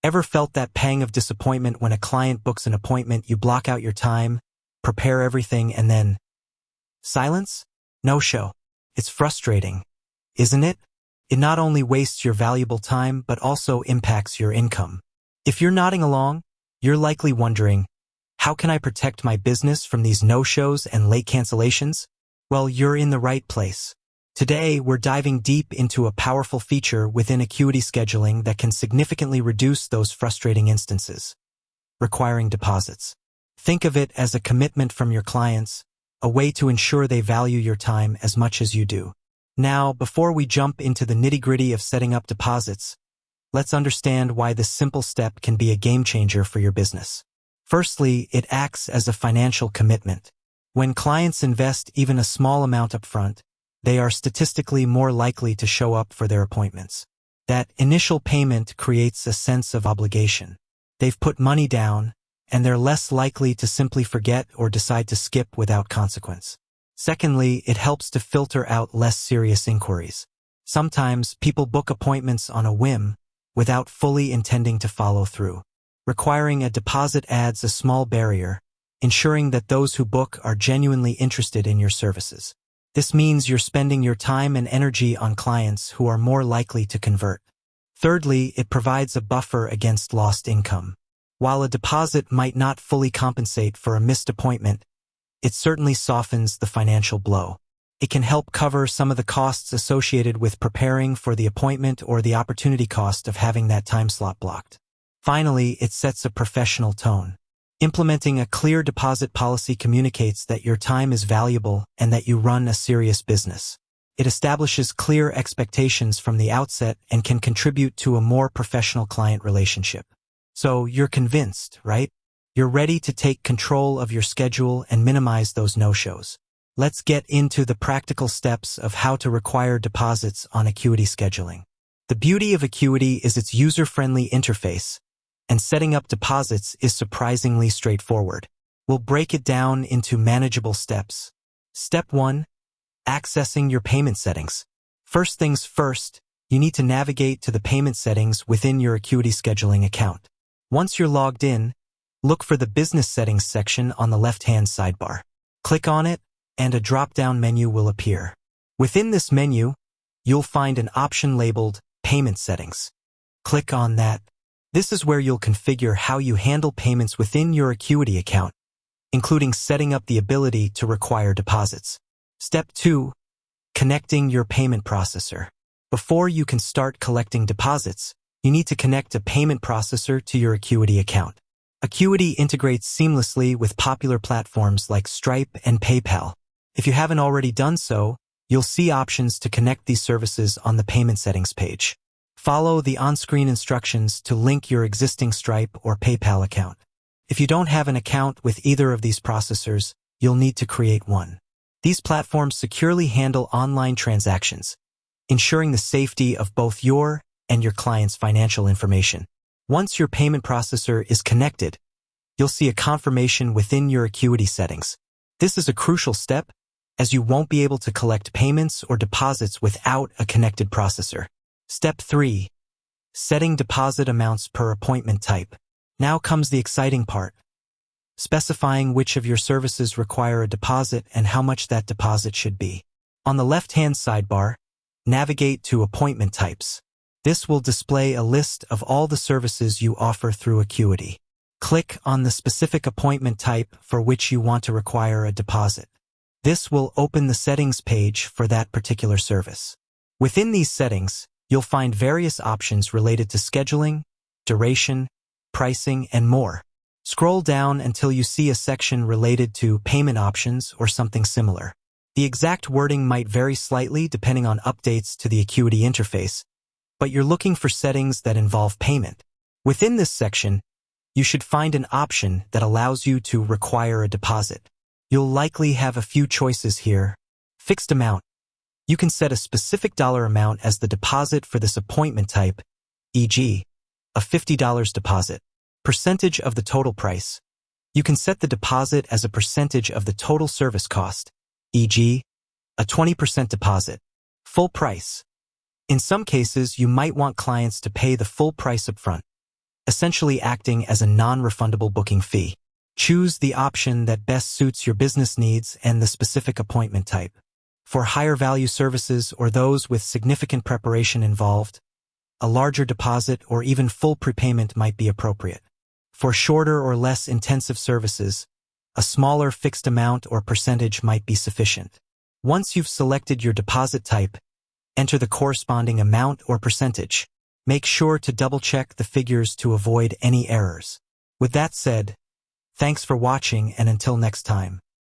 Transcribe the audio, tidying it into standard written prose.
Ever felt that pang of disappointment when a client books an appointment, you block out your time, prepare everything, and then silence? No show. It's frustrating, isn't it? It not only wastes your valuable time, but also impacts your income. If you're nodding along, you're likely wondering, how can I protect my business from these no-shows and late cancellations? Well, you're in the right place. Today, we're diving deep into a powerful feature within Acuity Scheduling that can significantly reduce those frustrating instances. Requiring deposits. Think of it as a commitment from your clients, a way to ensure they value your time as much as you do. Now, before we jump into the nitty-gritty of setting up deposits, let's understand why this simple step can be a game-changer for your business. Firstly, it acts as a financial commitment. When clients invest even a small amount upfront, they are statistically more likely to show up for their appointments. That initial payment creates a sense of obligation. They've put money down, and they're less likely to simply forget or decide to skip without consequence. Secondly, it helps to filter out less serious inquiries. Sometimes people book appointments on a whim without fully intending to follow through. Requiring a deposit adds a small barrier, ensuring that those who book are genuinely interested in your services. This means you're spending your time and energy on clients who are more likely to convert. Thirdly, it provides a buffer against lost income. While a deposit might not fully compensate for a missed appointment, it certainly softens the financial blow. It can help cover some of the costs associated with preparing for the appointment or the opportunity cost of having that time slot blocked. Finally, it sets a professional tone. Implementing a clear deposit policy communicates that your time is valuable and that you run a serious business. It establishes clear expectations from the outset and can contribute to a more professional client relationship. So you're convinced, right? You're ready to take control of your schedule and minimize those no-shows. Let's get into the practical steps of how to require deposits on Acuity Scheduling. The beauty of Acuity is its user-friendly interface, and setting up deposits is surprisingly straightforward. We'll break it down into manageable steps. Step 1. Accessing your payment settings. First things first, you need to navigate to the payment settings within your Acuity Scheduling account. Once you're logged in, look for the Business Settings section on the left-hand sidebar. Click on it, and a drop-down menu will appear. Within this menu, you'll find an option labeled Payment Settings. Click on that. This is where you'll configure how you handle payments within your Acuity account, including setting up the ability to require deposits. Step 2. Connecting your payment processor. Before you can start collecting deposits, you need to connect a payment processor to your Acuity account. Acuity integrates seamlessly with popular platforms like Stripe and PayPal. If you haven't already done so, you'll see options to connect these services on the payment settings page. Follow the on-screen instructions to link your existing Stripe or PayPal account. If you don't have an account with either of these processors, you'll need to create one. These platforms securely handle online transactions, ensuring the safety of both your and your client's financial information. Once your payment processor is connected, you'll see a confirmation within your Acuity settings. This is a crucial step, as you won't be able to collect payments or deposits without a connected processor. Step 3. Setting deposit amounts per appointment type. Now comes the exciting part. Specifying which of your services require a deposit and how much that deposit should be. On the left-hand sidebar, navigate to Appointment Types. This will display a list of all the services you offer through Acuity. Click on the specific appointment type for which you want to require a deposit. This will open the settings page for that particular service. Within these settings, you'll find various options related to scheduling, duration, pricing, and more. Scroll down until you see a section related to payment options or something similar. The exact wording might vary slightly depending on updates to the Acuity interface, but you're looking for settings that involve payment. Within this section, you should find an option that allows you to require a deposit. You'll likely have a few choices here. Fixed amount. You can set a specific dollar amount as the deposit for this appointment type, e.g., a $50 deposit. Percentage of the total price. You can set the deposit as a percentage of the total service cost, e.g., a 20% deposit. Full price. In some cases, you might want clients to pay the full price upfront. essentially acting as a non-refundable booking fee. Choose the option that best suits your business needs and the specific appointment type. For higher value services or those with significant preparation involved, a larger deposit or even full prepayment might be appropriate. For shorter or less intensive services, a smaller fixed amount or percentage might be sufficient. Once you've selected your deposit type, enter the corresponding amount or percentage. Make sure to double-check the figures to avoid any errors. With that said, thanks for watching, and until next time.